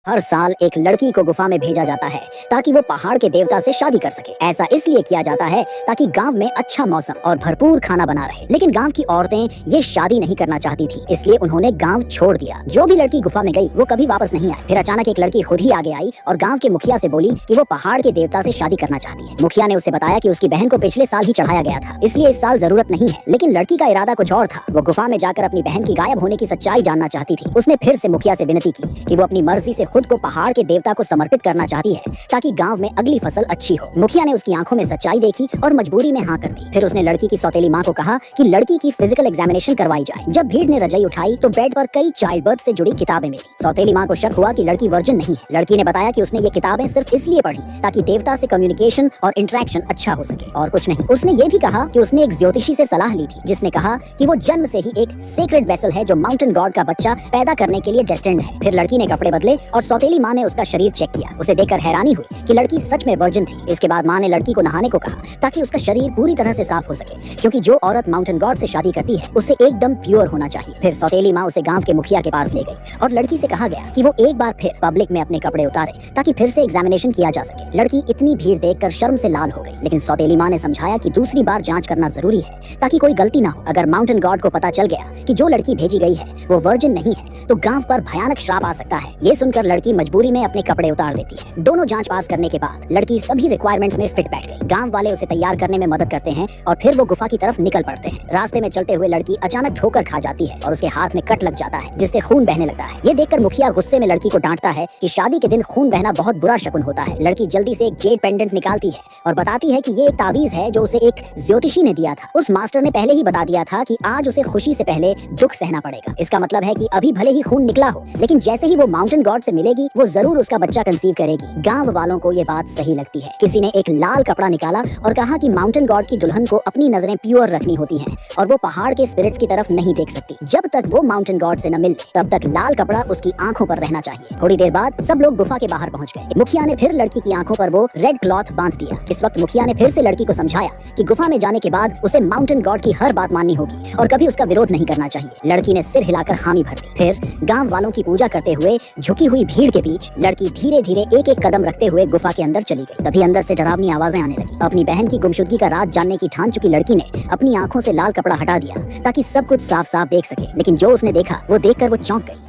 हर साल एक लड़की को गुफा में भेजा जाता है ताकि वो पहाड़ के देवता से शादी कर सके। ऐसा इसलिए किया जाता है ताकि गांव में अच्छा मौसम और भरपूर खाना बना रहे। लेकिन गांव की औरतें ये शादी नहीं करना चाहती थी, इसलिए उन्होंने गांव छोड़ दिया। जो भी लड़की गुफा में गई वो कभी वापस नहीं आई। फिर अचानक एक लड़की खुद ही आगे आई और गाँव के मुखिया से बोली कि वो पहाड़ के देवता से शादी करना चाहती है। मुखिया ने उसे बताया कि उसकी बहन को पिछले साल ही चढ़ाया गया था, इसलिए इस साल जरूरत नहीं है। लेकिन लड़की का इरादा कुछ और था। वो गुफा में जाकर अपनी बहन की गायब होने की सच्चाई जानना चाहती थी। उसने फिर से मुखिया से विनती की कि वो अपनी मर्जी से खुद को पहाड़ के देवता को समर्पित करना चाहती है ताकि गांव में अगली फसल अच्छी हो। मुखिया ने उसकी आंखों में सच्चाई देखी और मजबूरी में हाँ कर दी। फिर उसने लड़की की सौतेली माँ को कहा कि लड़की की फिजिकल एग्जामिनेशन करवाई जाए। जब भीड़ ने रजाई उठाई तो बेड पर कई चाइल्ड बर्थ से जुड़ी किताबें मिली। सौतेली माँ को शक हुआ कि लड़की वर्जिन नहीं है। लड़की ने बताया कि उसने ये किताबें सिर्फ इसलिए पढ़ी ताकि देवता से कम्युनिकेशन और इंटरेक्शन अच्छा हो सके और कुछ नहीं। उसने ये भी कहा कि उसने एक ज्योतिषी से सलाह ली थी जिसने कहा कि वो जन्म से ही एक सेक्रेड वेसल है जो माउंटेन गॉड का बच्चा पैदा करने के लिए डेस्टिन्ड है। फिर लड़की ने कपड़े बदले और सौतेली माँ ने उसका शरीर चेक किया। उसे देखकर हैरानी हुई कि लड़की सच में वर्जिन थी। इसके बाद माँ ने लड़की को नहाने को कहा ताकि उसका शरीर पूरी तरह से साफ हो सके, क्योंकि जो औरत माउंटेन गॉड से शादी करती है उसे एकदम प्योर होना चाहिए। फिर सौतेली माँ उसे गांव के मुखिया के पास ले गई और लड़की से कहा गया कि वो एक बार फिर पब्लिक में अपने कपड़े उतारे ताकि फिर से एग्जामिनेशन किया जा सके। लड़की इतनी भीड़ देखकर शर्म से लाल हो गई, लेकिन सौतेली माँ ने समझाया कि दूसरी बार जांच करना जरूरी है ताकि कोई गलती ना हो। अगर माउंटेन गॉड को पता चल गया कि जो लड़की भेजी गई है वो वर्जिन नहीं है तो गांव पर भयानक श्राप आ सकता है। ये सुनकर लड़की मजबूरी में अपने कपड़े उतार देती है। दोनों जांच पास करने के बाद लड़की सभी रिक्वायरमेंट्स में फिट बैठ गई। गांव वाले उसे तैयार करने में मदद करते हैं और फिर वो गुफा की तरफ निकल पड़ते हैं। रास्ते में चलते हुए लड़की अचानक ठोकर खा जाती है और उसके हाथ में कट लग जाता है जिससे खून बहने लगता है। ये देखकर मुखिया गुस्से में लड़की को डांटता है कि शादी के दिन खून बहना बहुत बुरा शकुन होता है। लड़की जल्दी से एक जेड पेंडेंट निकालती है और बताती है कि ये एक तावीज है जो उसे एक ज्योतिषी ने दिया था। उस मास्टर ने पहले ही बता दिया था कि आज उसे खुशी से पहले दुख सहना पड़ेगा। इसका मतलब है कि अभी भले ही खून निकला हो, लेकिन जैसे ही वो माउंटेन गॉड से मिलेगी वो जरूर उसका बच्चा कंसीव करेगी। गांव वालों को ये बात सही लगती है। किसी ने एक लाल कपड़ा निकाला और कहा कि माउंटेन गॉड की दुल्हन को अपनी नजरें प्योर रखनी होती हैं और वो पहाड़ के स्पिरिट्स की तरफ नहीं देख सकती। जब तक वो माउंटेन गॉड से न मिले तब तक लाल कपड़ा उसकी आंखों पर रहना चाहिए। थोड़ी देर बाद सब लोग गुफा के बाहर पहुंच गए। मुखिया ने फिर लड़की की आंखों पर वो रेड क्लॉथ बांध दिया। इस वक्त मुखिया ने फिर से लड़की को समझाया कि गुफा में जाने के बाद उसे माउंटेन गॉड की हर बात माननी होगी और कभी उसका विरोध नहीं करना चाहिए। लड़की ने सिर हिलाकर हामी भर दी। फिर गांव वालों की पूजा करते हुए झुकी हुई भीड़ के बीच लड़की धीरे धीरे एक एक कदम रखते हुए गुफा के अंदर चली गई। तभी अंदर से डरावनी आवाजें आने लगी। अपनी बहन की गुमशुदगी का राज जानने की ठान चुकी लड़की ने अपनी आंखों से लाल कपड़ा हटा दिया ताकि सब कुछ साफ साफ देख सके, लेकिन जो उसने देखा वो देखकर वो चौंक गई।